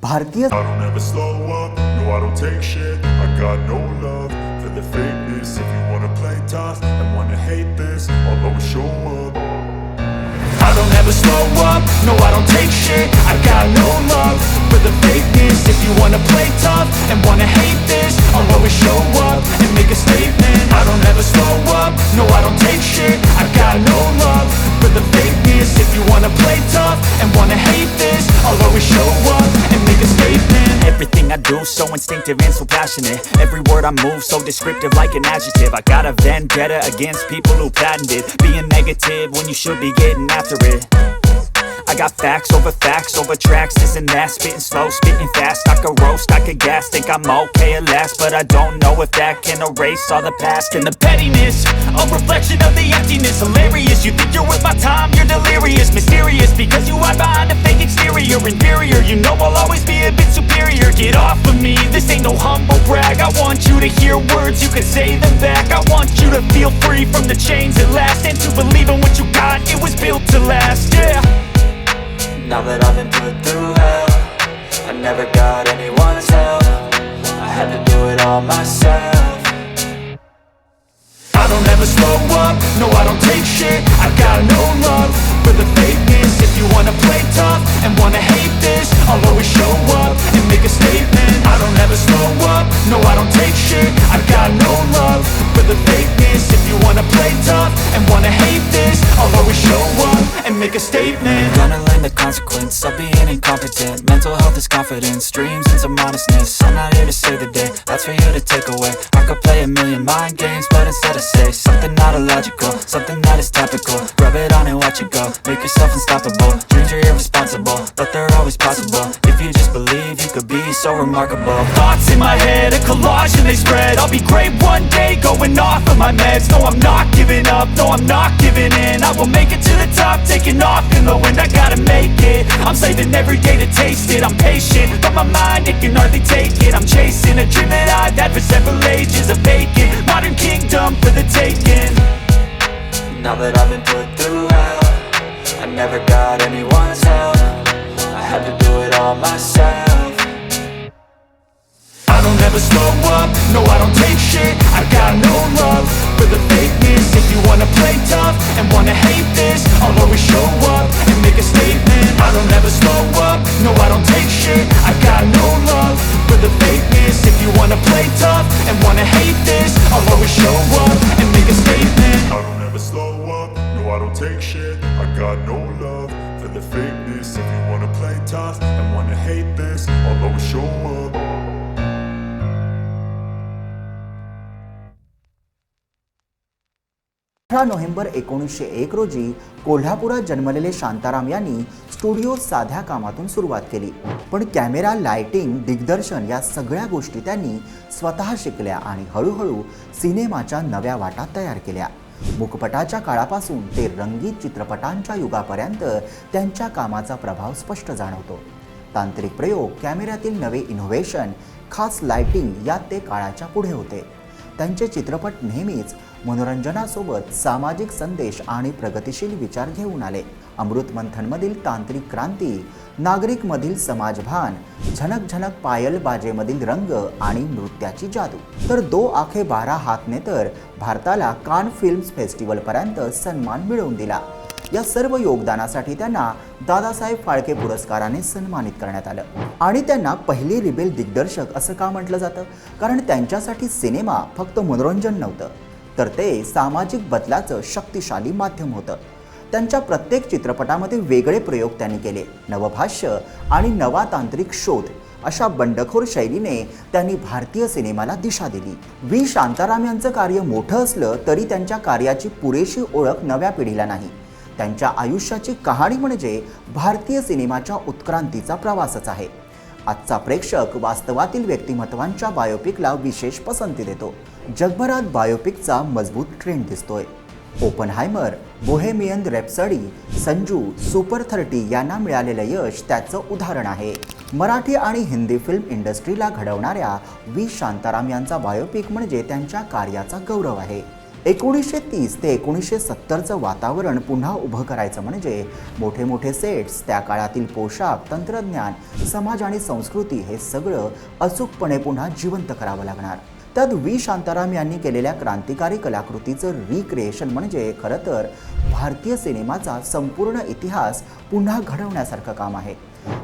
भारतीय I don't ever slow up, no I don't take shit. I got no love for the fakeness. If you wanna play tough and wanna hate this, I'll always show up. I don't ever slow up, no I don't take shit. I got no love for the fakeness. If you wanna play tough and wanna hate this, I'll always show up and make a statement. I don't ever slow up, no I don't take shit. I got no love for the fakeness. If you wanna play tough and wanna hate this, I'll always show up and make a statement. Everything I do so instinctive and so passionate. Every word I move so descriptive like an adjective. I got a vendetta against people who patented being negative when you should be getting after it. I got facts over tracks, this and that. Spitting slow, spitting fast. I could roast, I could gas. Think I'm okay at last, but I don't know if that can erase all the past. And the pettiness, a reflection of the emptiness. Hilarious, you think you're worth my time, you're delirious. Mysterious, because you hide behind a fake exterior. Inferior, you know I'll always be a bit superior. Get off of me, this ain't no humble brag. I want you to hear words, you can say them back. I want you to feel free from the chains at last, and to believe in what you got, it was built to last, yeah. Now that I've been put through hell, I never got anyone's help. I had to do it all myself. I don't ever slow up, no I don't take shit. I got no love for the fakeness. If you wanna play tough and wanna hate this, I'll always show up and make a statement. I don't ever slow up, no I don't take shit. I got no love for the fakeness. If you wanna play tough and wanna hate this, I'll always show up and make a statement. Gonna learn the consequence of being incompetent. Mental health is confidence, dreams and some honestness. I'm not here to save the day, that's for you to take away. I could play a million mind games, but instead I say something not illogical, something that is topical. Rub it on and watch it go, make yourself unstoppable. Dreams are irresponsible, but they're always possible. If you just believe, you could be so remarkable. Thoughts in my head, a collage and they spread. I'll be great one day, going off of my meds. No, I'm not giving up, no, I'm not giving in. I will make it to the top, taking off in the wind. I gotta make it, I'm saving every day to taste it. I'm patient, but my mind, it can hardly take it. I'm chasing a dream that I've had for several ages. A vacant, modern kingdom for the taking. Now that I've been put through hell, I never got anyone's help. I had to do it all myself. I don't ever slow up, no I don't take shit. I got no love for the fakeness. If you wanna play tough and wanna hate this, I'll always show up and make a statement. I don't ever slow up, no I don't take shit. I got no love for the fakeness. If you wanna play tough and wanna hate this, I'll always show up and make a statement. I don't ever slow up, no I don't take shit. I got no love for the fakeness. If you wanna play tough and wanna hate this, I'll always show up. 18 November 1901 रोजी कोल्हापुरात जन्मलेले शांताराम यांनी studio साध्या कामातून सुरुवात केली, पण camera, lighting, दिग्दर्शन या सगळ्या गोष्टी त्यांनी स्वतः शिकल्या आणि हळूहळू सिनेमाच्या नव्या वाटा तयार केल्या. मुखपटाच्या काळापासून ते रंगीत चित्रपटांच्या युगापर्यंत त्यांच्या कामाचा प्रभाव स्पष्ट जाणवतो. तांत्रिक प्रयोग, कॅमेऱ्यातील नवे इनोव्हेशन, खास लाइटिंग यात ते काळाच्या पुढे होते. त्यांचे चित्रपट नेहमीच मनोरंजनासोबत सामाजिक संदेश आणि प्रगतिशील विचार घेऊन आले. अमृत मंथनमधील तांत्रिक क्रांती, नागरिकमधील समाजभान, झनक झनक पायल बाजेमधील रंग आणि नृत्याची जादू, तर दो आखे 12 हातने तर भारताला कान फिल्म्स फेस्टिवलपर्यंत सन्मान मिळवून दिला. या सर्व योगदानासाठी त्यांना दादासाहेब फाळके पुरस्काराने सन्मानित करण्यात आलं. आणि त्यांना पहिले रिबेल दिग्दर्शक असं का म्हटलं जातं? कारण त्यांच्यासाठी सिनेमा फक्त मनोरंजन नव्हतं, तर ते सामाजिक बदलाचं शक्तिशाली माध्यम होतं. त्यांच्या प्रत्येक चित्रपटामध्ये वेगळे प्रयोग त्यांनी केले. नवभाष्य आणि नवा तांत्रिक शोध अशा बंडखोर शैलीने त्यांनी भारतीय सिनेमाला दिशा दिली. व्ही शांताराम यांचं कार्य मोठं असलं तरी त्यांच्या कार्याची पुरेशी ओळख नव्या पिढीला नाही. त्यांच्या आयुष्याची कहाणी म्हणजे भारतीय सिनेमाच्या उत्क्रांतीचा प्रवासच आहे. आजचा प्रेक्षक वास्तवातील व्यक्तिमत्वांच्या बायोपिकला विशेष पसंती देतो. जगभरात बायोपिकचा मजबूत ट्रेंड दिसतोय. ओपनहायमर, बोहेमियन रॅप्सडी, संजू, सुपर 30 यांना मिळालेलं यश त्याचं उदाहरण आहे. मराठी आणि हिंदी फिल्म इंडस्ट्रीला घडवणाऱ्या व्ही शांताराम यांचा बायोपिक म्हणजे त्यांच्या कार्याचा गौरव आहे. 1930 ते 1970चं वातावरण पुन्हा उभं करायचं म्हणजे मोठे मोठे सेट्स, त्या काळातील पोशाख, तंत्रज्ञान, समाज आणि संस्कृती हे सगळं अचूकपणे पुन्हा जिवंत करावं लागणार. त्यात व्ही शांताराम यांनी केलेल्या क्रांतिकारी कलाकृतीचं रिक्रिएशन म्हणजे खरं तर भारतीय सिनेमाचा संपूर्ण इतिहास पुन्हा घडवण्यासारखं काम आहे.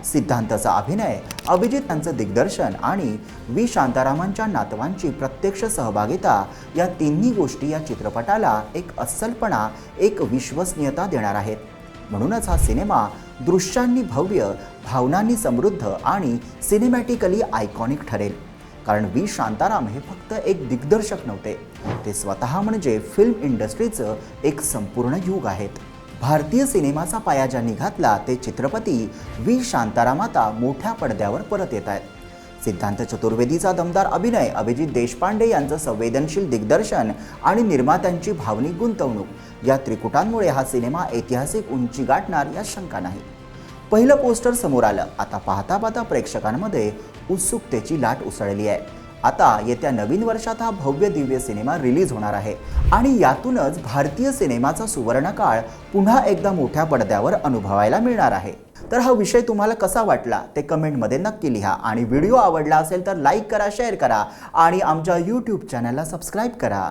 सिद्धांतचा अभिनय, अभिजित यांचं दिग्दर्शन आणि व्ही शांतारामांच्या नातवांची प्रत्यक्ष सहभागिता या तिन्ही गोष्टी या चित्रपटाला एक अस्सलपणा, एक विश्वसनीयता देणार आहेत. म्हणूनच हा सिनेमा दृश्यांनी भव्य, भावनांनी समृद्ध आणि सिनेमॅटिकली आयकॉनिक ठरेल. कारण व्ही शांताराम हे फक्त एक दिग्दर्शक नव्हते, ते स्वतः म्हणजे फिल्म इंडस्ट्रीचं एक संपूर्ण युग आहेत. भारतीय सिनेमाचा पाया ज्यांनी घातला ते चित्रपती व्ही शांताराम आता मोठ्या पडद्यावर परत येत आहेत. सिद्धांत चतुर्वेदीचा दमदार अभिनय, अभिजित देशपांडे यांचं संवेदनशील दिग्दर्शन आणि निर्मात्यांची भावनिक गुंतवणूक या त्रिकुटांमुळे हा सिनेमा ऐतिहासिक उंची गाठणार यात शंका नाही. पहिलं पोस्टर समोर आलं. आता पाहता पाहता प्रेक्षकांमध्ये उत्सुकतेची लाट उसळली आहे. आता येत्या नवीन वर्षात हा भव्य दिव्य सिनेमा रिलीज होणार आहे आणि यातूनच भारतीय सिनेमाचा सुवर्णकाळ पुन्हा एकदा मोठ्या पडद्यावर अनुभवायला मिळणार आहे. तर हा विषय तुम्हाला कसा वाटला ते कमेंटमध्ये नक्की लिहा आणि व्हिडिओ आवडला असेल तर लाईक करा, शेअर करा आणि आमच्या YouTube चॅनलला सबस्क्राईब करा.